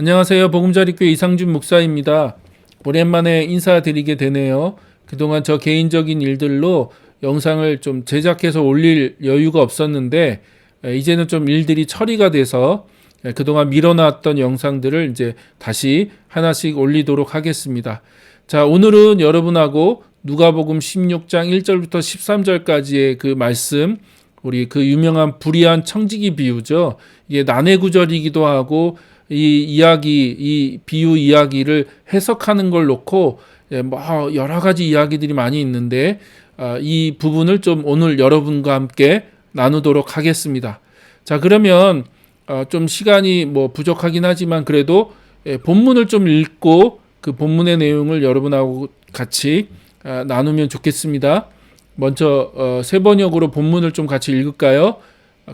안녕하세요. 보금자리교회 이상준 목사입니다. 오랜만에 인사드리게 되네요. 그동안 저 개인적인 일들로 영상을 좀 제작해서 올릴 여유가 없었는데 이제는 좀 일들이 처리가 돼서 그동안 밀어놨던 영상들을 이제 다시 하나씩 올리도록 하겠습니다. 자, 오늘은 여러분하고 누가복음 16장 1절부터 13절까지의 그 말씀, 우리 그 유명한 불의한 청지기 비유죠. 이게 난해 구절이기도 하고 이 비유 이야기를 해석하는 걸 놓고 뭐 여러 가지 이야기들이 많이 있는데 이 부분을 좀 오늘 여러분과 함께 나누도록 하겠습니다. 자, 그러면 좀 시간이 뭐 부족하긴 하지만 그래도 본문을 좀 읽고 그 본문의 내용을 여러분하고 같이 나누면 좋겠습니다. 먼저 세번역으로 본문을 좀 같이 읽을까요?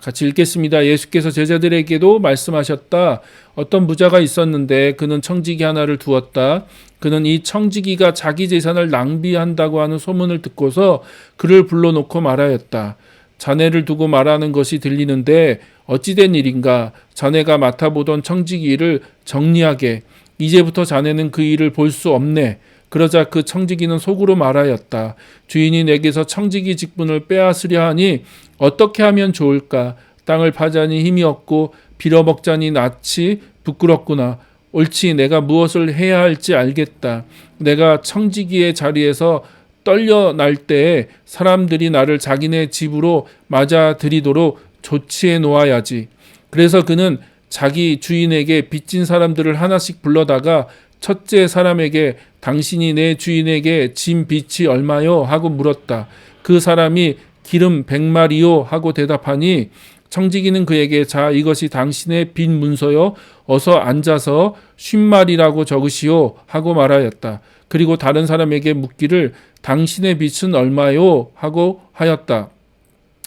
같이 읽겠습니다. 예수께서 제자들에게도 말씀하셨다. 어떤 부자가 있었는데 그는 청지기 하나를 두었다. 그는 이 청지기가 자기 재산을 낭비한다고 하는 소문을 듣고서 그를 불러놓고 말하였다. 자네를 두고 말하는 것이 들리는데 어찌된 일인가? 자네가 맡아보던 청지기를 정리하게. 이제부터 자네는 그 일을 볼 수 없네. 그러자 그 청지기는 속으로 말하였다. 주인이 내게서 청지기 직분을 빼앗으려 하니 어떻게 하면 좋을까? 땅을 파자니 힘이 없고 빌어먹자니 낯이 부끄럽구나. 옳지, 내가 무엇을 해야 할지 알겠다. 내가 청지기의 자리에서 떨려날 때에 사람들이 나를 자기네 집으로 맞아들이도록 조치해 놓아야지. 그래서 그는 자기 주인에게 빚진 사람들을 하나씩 불러다가 첫째 사람에게 당신이 내 주인에게 진 빚이 얼마요? 하고 물었다. 그 사람이 기름 100마리요? 하고 대답하니 청지기는 그에게 자, 이것이 당신의 빚 문서요. 어서 앉아서 50마리라고 적으시오. 하고 말하였다. 그리고 다른 사람에게 묻기를 당신의 빚은 얼마요? 하고 하였다.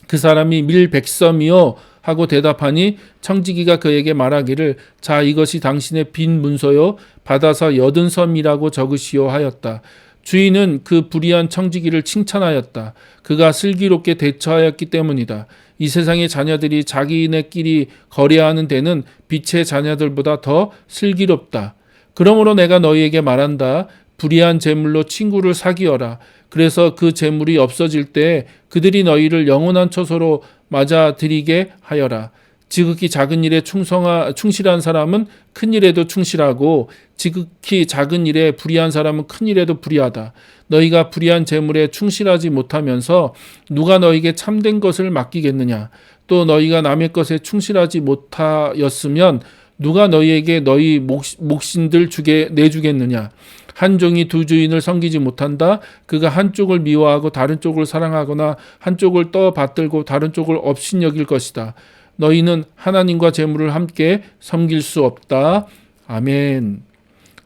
그 사람이 밀 100섬이요? 하고 대답하니 청지기가 그에게 말하기를 자, 이것이 당신의 빈 문서요. 받아서 80섬이라고 적으시오 하였다. 주인은 그 불의한 청지기를 칭찬하였다. 그가 슬기롭게 대처하였기 때문이다. 이 세상의 자녀들이 자기네끼리 거래하는 데는 빛의 자녀들보다 더 슬기롭다. 그러므로 내가 너희에게 말한다. 불의한 재물로 친구를 사귀어라. 그래서 그 재물이 없어질 때 그들이 너희를 영원한 처소로 맞아들이게 하여라. 지극히 작은 일에 충실한 사람은 큰 일에도 충실하고 지극히 작은 일에 불의한 사람은 큰 일에도 불의하다. 너희가 불의한 재물에 충실하지 못하면서 누가 너희에게 참된 것을 맡기겠느냐. 또 너희가 남의 것에 충실하지 못하였으면 누가 너희에게 너희 몫인들 내주겠느냐. 한 종이 두 주인을 섬기지 못한다. 그가 한쪽을 미워하고 다른 쪽을 사랑하거나 한쪽을 떠받들고 다른 쪽을 업신여길 것이다. 너희는 하나님과 재물을 함께 섬길 수 없다. 아멘.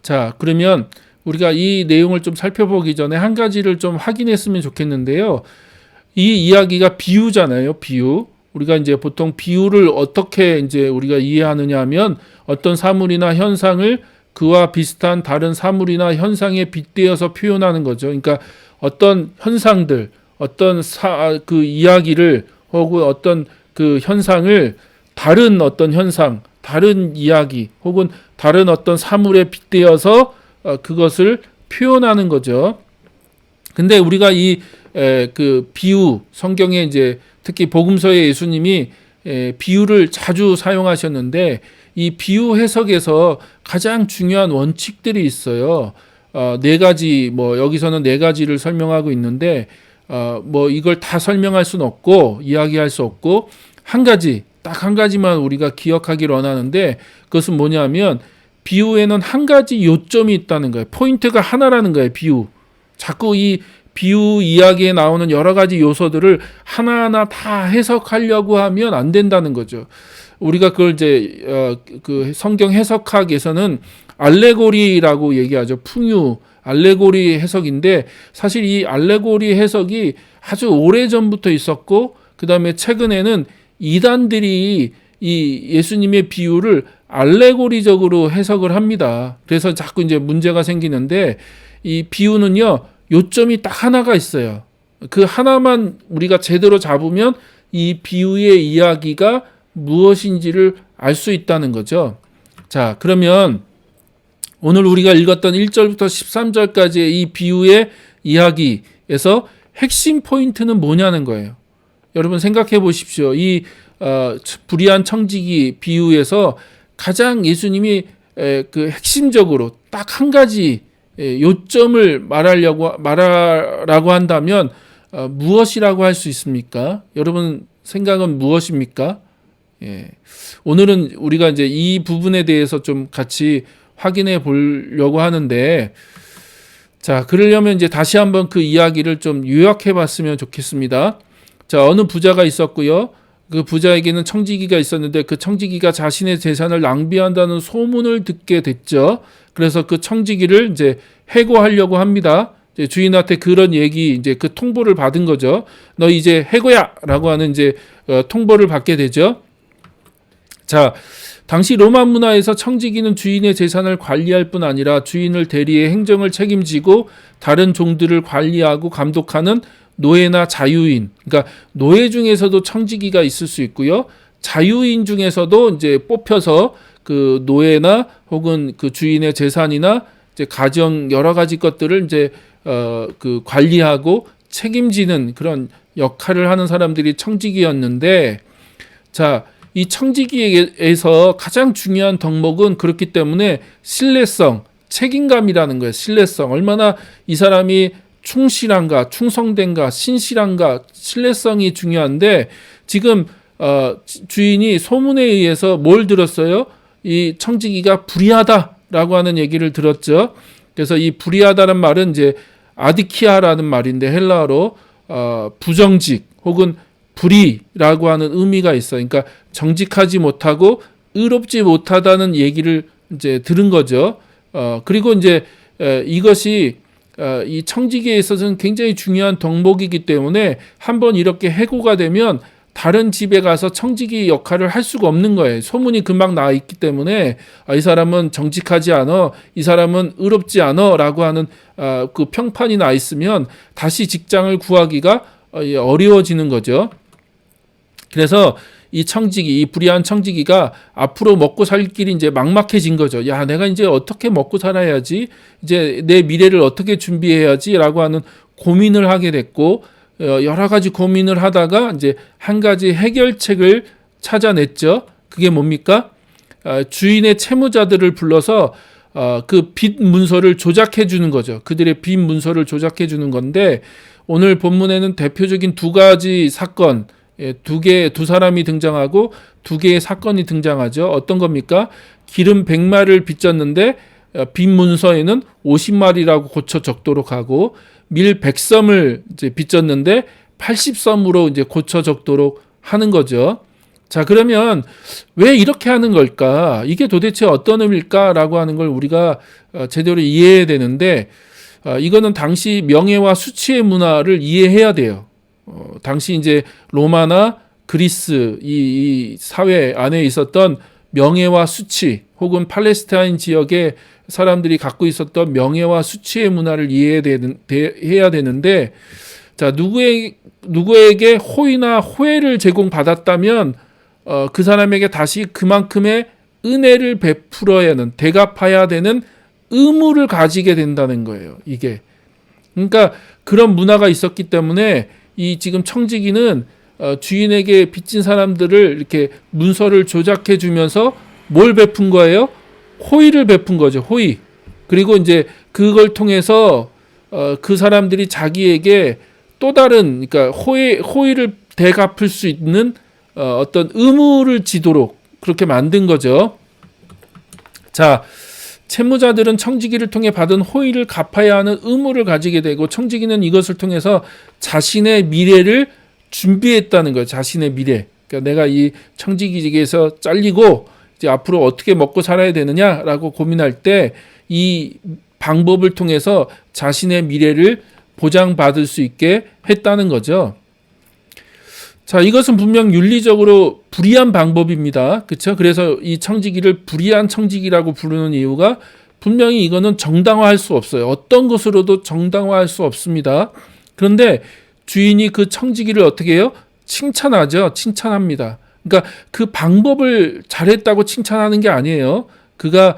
자, 그러면 우리가 이 내용을 좀 살펴보기 전에 한 가지를 좀 확인했으면 좋겠는데요. 이 이야기가 비유잖아요. 비유. 우리가 이제 보통 비유를 어떻게 이제 우리가 이해하느냐 하면 어떤 사물이나 현상을 그와 비슷한 다른 사물이나 현상에 빗대어서 표현하는 거죠. 그러니까 어떤 현상들, 어떤 그 이야기를 혹은 어떤 그 현상을 다른 어떤 현상, 다른 이야기 혹은 다른 어떤 사물에 빗대어서 그것을 표현하는 거죠. 근데 우리가 그 비유, 성경에 이제 특히 복음서에 예수님이 비유를 자주 사용하셨는데 이 비유 해석에서 가장 중요한 원칙들이 있어요. 네 가지, 뭐 여기서는 네 가지를 설명하고 있는데 뭐 이걸 다 설명할 수는 없고 이야기할 수 없고 딱 한 가지만 우리가 기억하기를 원하는데 그것은 뭐냐면 비유에는 한 가지 요점이 있다는 거예요. 포인트가 하나라는 거예요. 비유. 자꾸 이 비유 이야기에 나오는 여러 가지 요소들을 하나하나 다 해석하려고 하면 안 된다는 거죠. 우리가 그걸 이제 그 성경 해석학에서는 알레고리라고 얘기하죠. 풍유, 알레고리 해석인데 사실 이 알레고리 해석이 아주 오래전부터 있었고 그다음에 최근에는 이단들이 이 예수님의 비유를 알레고리적으로 해석을 합니다. 그래서 자꾸 이제 문제가 생기는데 이 비유는요. 요점이 딱 하나가 있어요. 그 하나만 우리가 제대로 잡으면 이 비유의 이야기가 무엇인지를 알 수 있다는 거죠. 자, 그러면 오늘 우리가 읽었던 1절부터 13절까지의 이 비유의 이야기에서 핵심 포인트는 뭐냐는 거예요. 여러분 생각해 보십시오. 이 불의한 청지기 비유에서 가장 예수님이 그 핵심적으로 딱 한 가지 요점을 말하라고 한다면 무엇이라고 할 수 있습니까? 여러분 생각은 무엇입니까? 오늘은 우리가 이제 이 부분에 대해서 좀 같이 확인해 보려고 하는데, 자, 그러려면 이제 다시 한번 그 이야기를 좀 요약해 봤으면 좋겠습니다. 자, 어느 부자가 있었고요. 그 부자에게는 청지기가 있었는데 그 청지기가 자신의 재산을 낭비한다는 소문을 듣게 됐죠. 그래서 그 청지기를 이제 해고하려고 합니다. 이제 주인한테 그런 얘기, 이제 그 통보를 받은 거죠. 너 이제 해고야라고 하는 이제 통보를 받게 되죠. 자, 당시 로마 문화에서 청지기는 주인의 재산을 관리할 뿐 아니라 주인을 대리해 행정을 책임지고 다른 종들을 관리하고 감독하는 노예나 자유인, 그러니까 노예 중에서도 청지기가 있을 수 있고요. 자유인 중에서도 이제 뽑혀서 그 노예나 혹은 그 주인의 재산이나 이제 가정 여러 가지 것들을 이제 그 관리하고 책임지는 그런 역할을 하는 사람들이 청지기였는데, 자, 이 청지기에서 가장 중요한 덕목은 그렇기 때문에 신뢰성, 책임감이라는 거예요. 신뢰성. 얼마나 이 사람이 충실한가, 충성된가, 신실한가, 신뢰성이 중요한데, 지금 주인이 소문에 의해서 뭘 들었어요? 이 청지기가 불의하다라고 하는 얘기를 들었죠. 그래서 이 불의하다는 말은 이제 아디키아라는 말인데 헬라어로 부정직 혹은 불의라고 하는 의미가 있어요. 그러니까 정직하지 못하고 의롭지 못하다는 얘기를 이제 들은 거죠. 그리고 이제 이것이 이 청지기에 있어서는 굉장히 중요한 덕목이기 때문에 한번 이렇게 해고가 되면 다른 집에 가서 청지기 역할을 할 수가 없는 거예요. 소문이 금방 나 있기 때문에 이 사람은 정직하지 않아, 이 사람은 의롭지 않아 라고 하는 그 평판이 나 있으면 다시 직장을 구하기가 어려워지는 거죠. 그래서 이 청지기, 이 불의한 청지기가 앞으로 먹고 살 길이 이제 막막해진 거죠. 야, 내가 이제 어떻게 먹고 살아야지, 이제 내 미래를 어떻게 준비해야지라고 하는 고민을 하게 됐고, 여러 가지 고민을 하다가 이제 한 가지 해결책을 찾아냈죠. 그게 뭡니까? 주인의 채무자들을 불러서 그 빚 문서를 조작해 주는 거죠. 그들의 빚 문서를 조작해 주는 건데, 오늘 본문에는 대표적인 두 가지 사건, 두 사람이 등장하고 두 개의 사건이 등장하죠. 어떤 겁니까? 기름 100마리를 빚졌는데 빚 문서에는 50마리라고 고쳐 적도록 하고, 밀 100섬을 이제 빚졌는데 80섬으로 이제 고쳐 적도록 하는 거죠. 자, 그러면 왜 이렇게 하는 걸까? 이게 도대체 어떤 의미일까라고 하는 걸 우리가 제대로 이해해야 되는데, 이거는 당시 명예와 수치의 문화를 이해해야 돼요. 당시 이제 로마나 그리스 이 사회 안에 있었던 명예와 수치, 혹은 팔레스타인 지역의 사람들이 갖고 있었던 명예와 수치의 문화를 이해해야 되는데, 자, 누구에게 호의나 호혜를 제공받았다면 그 사람에게 다시 그만큼의 은혜를 베풀어야 하는, 대갚아야 되는 의무를 가지게 된다는 거예요. 이게. 그러니까 그런 문화가 있었기 때문에 이 지금 청지기는 주인에게 빚진 사람들을 이렇게 문서를 조작해 주면서 뭘 베푼 거예요? 호의를 베푼 거죠. 호의. 그리고 이제 그걸 통해서 그 사람들이 자기에게 또 다른, 그러니까 호의를 대갚을 수 있는 어떤 의무를 지도록 그렇게 만든 거죠. 자, 채무자들은 청지기를 통해 받은 호의를 갚아야 하는 의무를 가지게 되고, 청지기는 이것을 통해서 자신의 미래를 준비했다는 거예요. 자신의 미래. 그러니까 내가 이 청지기에서 잘리고 이제 앞으로 어떻게 먹고 살아야 되느냐라고 고민할 때 이 방법을 통해서 자신의 미래를 보장받을 수 있게 했다는 거죠. 자, 이것은 분명 윤리적으로 불의한 방법입니다. 그렇죠? 그래서 이 청지기를 불의한 청지기라고 부르는 이유가 분명히 이거는 정당화할 수 없어요. 어떤 것으로도 정당화할 수 없습니다. 그런데 주인이 그 청지기를 어떻게 해요? 칭찬하죠. 칭찬합니다. 그러니까 그 방법을 잘했다고 칭찬하는 게 아니에요. 그가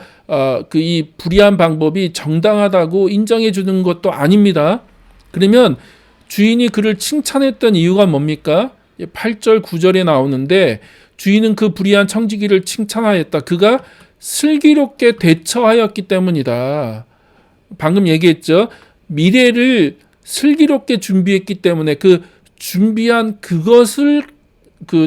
이 불의한 방법이 정당하다고 인정해 주는 것도 아닙니다. 그러면 주인이 그를 칭찬했던 이유가 뭡니까? 8절 9절에 나오는데 주인은 그 불의한 청지기를 칭찬하였다. 그가 슬기롭게 대처하였기 때문이다. 방금 얘기했죠. 미래를 슬기롭게 준비했기 때문에 그 준비한 그것을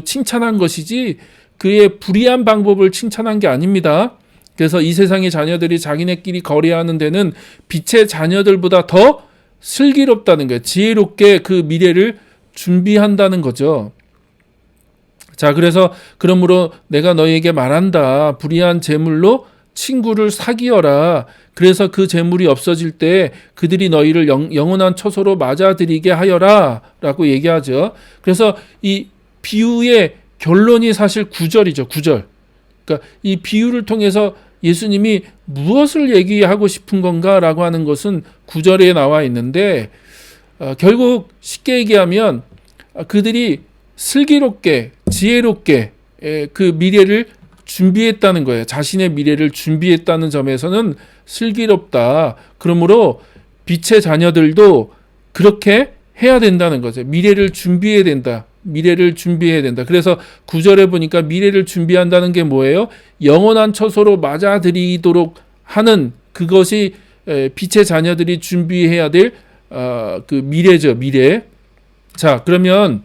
칭찬한 것이지 그의 불의한 방법을 칭찬한 게 아닙니다. 그래서 이 세상의 자녀들이 자기네끼리 거래하는 데는 빛의 자녀들보다 더 슬기롭다는 거예요. 지혜롭게 그 미래를 준비한다는 거죠. 자, 그래서 그러므로 내가 너희에게 말한다. 불의한 재물로 친구를 사귀어라. 그래서 그 재물이 없어질 때 그들이 너희를 영원한 처소로 맞아들이게 하여라 라고 얘기하죠. 그래서 이 비유의 결론이 사실 9절이죠. 9절. 그러니까 이 비유를 통해서 예수님이 무엇을 얘기하고 싶은 건가 라고 하는 것은 9절에 나와 있는데 결국 쉽게 얘기하면 그들이 슬기롭게 지혜롭게 그 미래를 준비했다는 거예요. 자신의 미래를 준비했다는 점에서는 슬기롭다. 그러므로 빛의 자녀들도 그렇게 해야 된다는 거죠. 미래를 준비해야 된다. 미래를 준비해야 된다. 그래서 9절에 보니까 미래를 준비한다는 게 뭐예요? 영원한 처소로 맞아들이도록 하는 그것이 빛의 자녀들이 준비해야 될 그 미래죠. 미래. 자, 그러면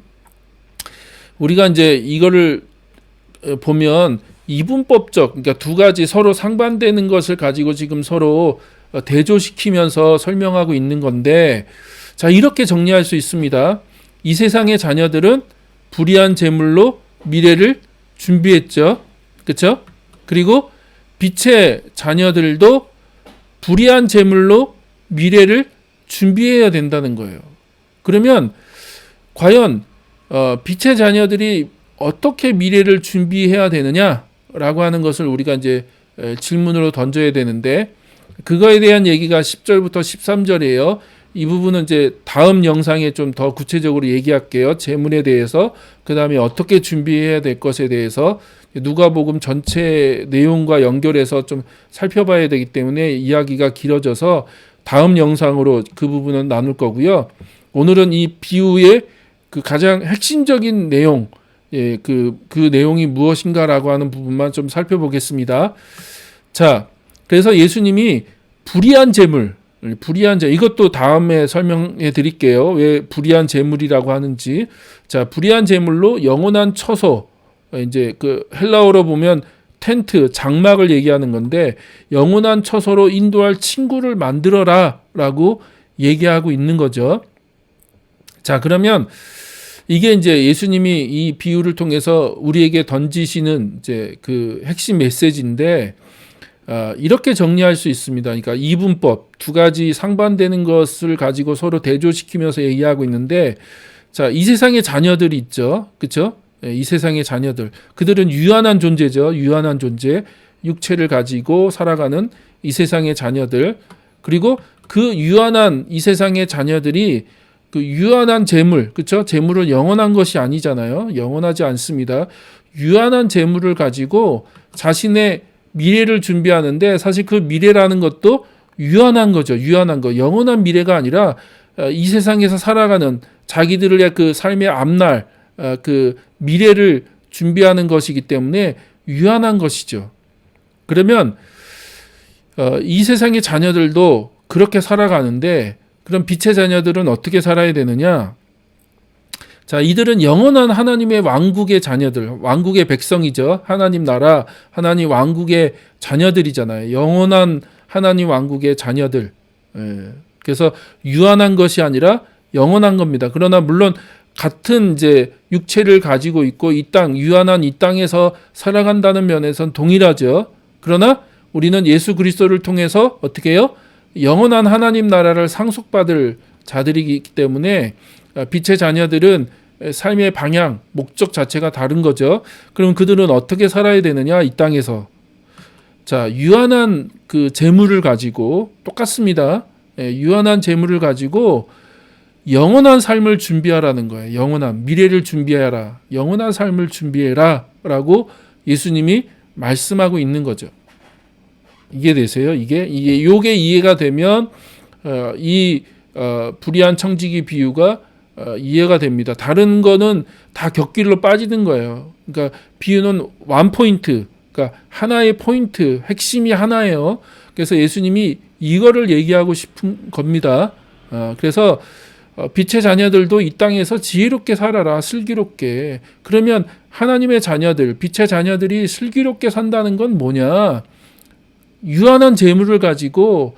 우리가 이제 이거를 보면 이분법적, 그러니까 두 가지 서로 상반되는 것을 가지고 지금 서로 대조시키면서 설명하고 있는 건데, 자, 이렇게 정리할 수 있습니다. 이 세상의 자녀들은 불의한 재물로 미래를 준비했죠. 그렇죠? 그리고 빛의 자녀들도 불의한 재물로 미래를 준비해야 된다는 거예요. 그러면 과연 빛의 자녀들이 어떻게 미래를 준비해야 되느냐라고 하는 것을 우리가 이제 질문으로 던져야 되는데 그거에 대한 얘기가 10절부터 13절이에요. 이 부분은 이제 다음 영상에 좀 더 구체적으로 얘기할게요. 재물에 대해서, 그 다음에 어떻게 준비해야 될 것에 대해서 누가복음 전체 내용과 연결해서 좀 살펴봐야 되기 때문에 이야기가 길어져서 다음 영상으로 그 부분은 나눌 거고요. 오늘은 이 비유의 그 가장 핵심적인 내용, 그 내용이 무엇인가라고 하는 부분만 좀 살펴보겠습니다. 자, 그래서 예수님이 불의한 재물, 이것도 다음에 설명해 드릴게요. 왜 불의한 재물이라고 하는지. 자, 불의한 재물로 영원한 처소, 이제 그 헬라어로 보면 텐트, 장막을 얘기하는 건데 영원한 처소로 인도할 친구를 만들어라라고 얘기하고 있는 거죠. 자, 그러면 이게 이제 예수님이 이 비유를 통해서 우리에게 던지시는 이제 그 핵심 메시지인데 이렇게 정리할 수 있습니다. 그러니까 이분법, 두 가지 상반되는 것을 가지고 서로 대조시키면서 얘기하고 있는데, 자, 이 세상의 자녀들이 있죠. 그렇죠? 이 세상의 자녀들. 그들은 유한한 존재죠. 유한한 존재. 육체를 가지고 살아가는 이 세상의 자녀들. 그리고 그 유한한 이 세상의 자녀들이 그 유한한 재물, 그렇죠? 재물은 영원한 것이 아니잖아요. 영원하지 않습니다. 유한한 재물을 가지고 자신의 미래를 준비하는데 사실 그 미래라는 것도 유한한 거죠. 유한한 거. 영원한 미래가 아니라 이 세상에서 살아가는 자기들의 그 삶의 앞날, 그 미래를 준비하는 것이기 때문에 유한한 것이죠. 그러면 이 세상의 자녀들도 그렇게 살아가는데 그럼 빛의 자녀들은 어떻게 살아야 되느냐? 자, 이들은 영원한 하나님의 왕국의 자녀들, 왕국의 백성이죠. 하나님 나라, 하나님 왕국의 자녀들이잖아요. 영원한 하나님 왕국의 자녀들. 그래서 유한한 것이 아니라 영원한 겁니다. 그러나 물론 같은 이제 육체를 가지고 있고 이 땅, 유한한 이 땅에서 살아간다는 면에선 동일하죠. 그러나 우리는 예수 그리스도를 통해서 어떻게 해요? 영원한 하나님 나라를 상속받을 자들이기 때문에 빛의 자녀들은 삶의 방향, 목적 자체가 다른 거죠. 그럼 그들은 어떻게 살아야 되느냐? 이 땅에서. 자, 유한한 그 재물을 가지고 똑같습니다. 유한한 재물을 가지고 영원한 삶을 준비하라는 거예요. 영원한 미래를 준비해라. 영원한 삶을 준비해라 라고 예수님이 말씀하고 있는 거죠. 이해되세요? 요게 이해가 되면 불의한 청지기 비유가 이해가 됩니다. 다른 거는 다 곁길로 빠지는 거예요. 그러니까 비유는 원 포인트, 그러니까 하나의 포인트, 핵심이 하나예요. 그래서 예수님이 이거를 얘기하고 싶은 겁니다. 그래서 빛의 자녀들도 이 땅에서 지혜롭게 살아라, 슬기롭게. 그러면 하나님의 자녀들, 빛의 자녀들이 슬기롭게 산다는 건 뭐냐? 유한한 재물을 가지고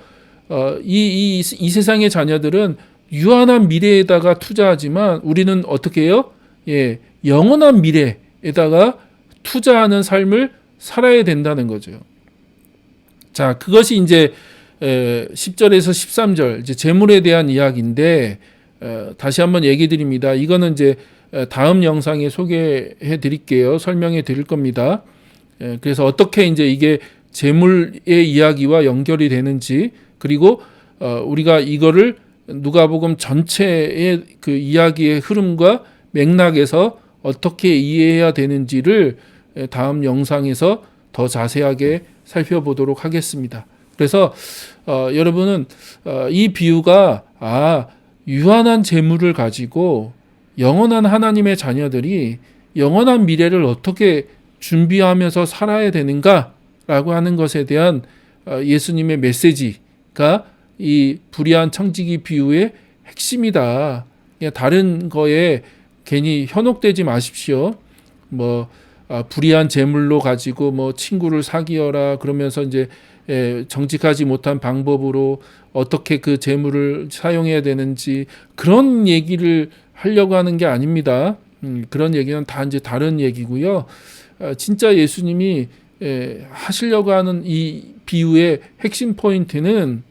이 세상의 자녀들은 유한한 미래에다가 투자하지만 우리는 어떻게 해요? 예, 영원한 미래에다가 투자하는 삶을 살아야 된다는 거죠. 자, 그것이 이제 10절에서 13절 이제 재물에 대한 이야기인데 다시 한번 얘기 드립니다. 이거는 이제 다음 영상에 소개해 드릴게요. 설명해 드릴 겁니다. 그래서 어떻게 이제 이게 재물의 이야기와 연결이 되는지, 그리고 우리가 이거를 누가복음 전체의 그 이야기의 흐름과 맥락에서 어떻게 이해해야 되는지를 다음 영상에서 더 자세하게 살펴보도록 하겠습니다. 그래서 여러분은 이 비유가 유한한 재물을 가지고 영원한 하나님의 자녀들이 영원한 미래를 어떻게 준비하면서 살아야 되는가라고 하는 것에 대한 예수님의 메시지가 이 불의한 청지기 비유의 핵심이다. 그냥 다른 거에 괜히 현혹되지 마십시오. 불의한 재물로 가지고 친구를 사귀어라 그러면서 이제 정직하지 못한 방법으로 어떻게 그 재물을 사용해야 되는지 그런 얘기를 하려고 하는 게 아닙니다. 그런 얘기는 다 이제 다른 얘기고요. 진짜 예수님이 하시려고 하는 이 비유의 핵심 포인트는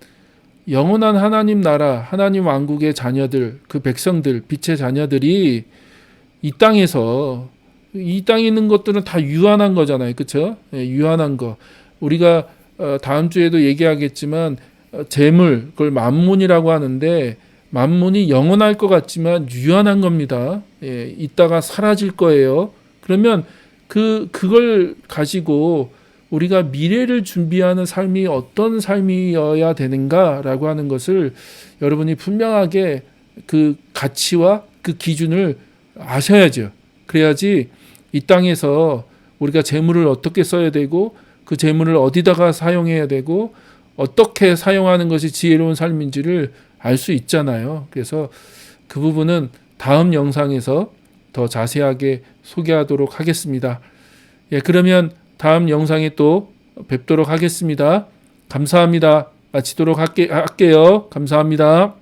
영원한 하나님 나라, 하나님 왕국의 자녀들, 그 백성들, 빛의 자녀들이 이 땅에 있는 것들은 다 유한한 거잖아요. 그렇죠? 유한한 거. 우리가 다음 주에도 얘기하겠지만 재물, 그걸 만문이라고 하는데 만문이 영원할 것 같지만 유한한 겁니다. 이따가 사라질 거예요. 그러면 그걸 가지고 우리가 미래를 준비하는 삶이 어떤 삶이어야 되는가라고 하는 것을 여러분이 분명하게 그 가치와 그 기준을 아셔야죠. 그래야지 이 땅에서 우리가 재물을 어떻게 써야 되고 그 재물을 어디다가 사용해야 되고 어떻게 사용하는 것이 지혜로운 삶인지를 알 수 있잖아요. 그래서 그 부분은 다음 영상에서 더 자세하게 소개하도록 하겠습니다. 그러면 다음 영상에 또 뵙도록 하겠습니다. 감사합니다. 마치도록 할게요. 감사합니다.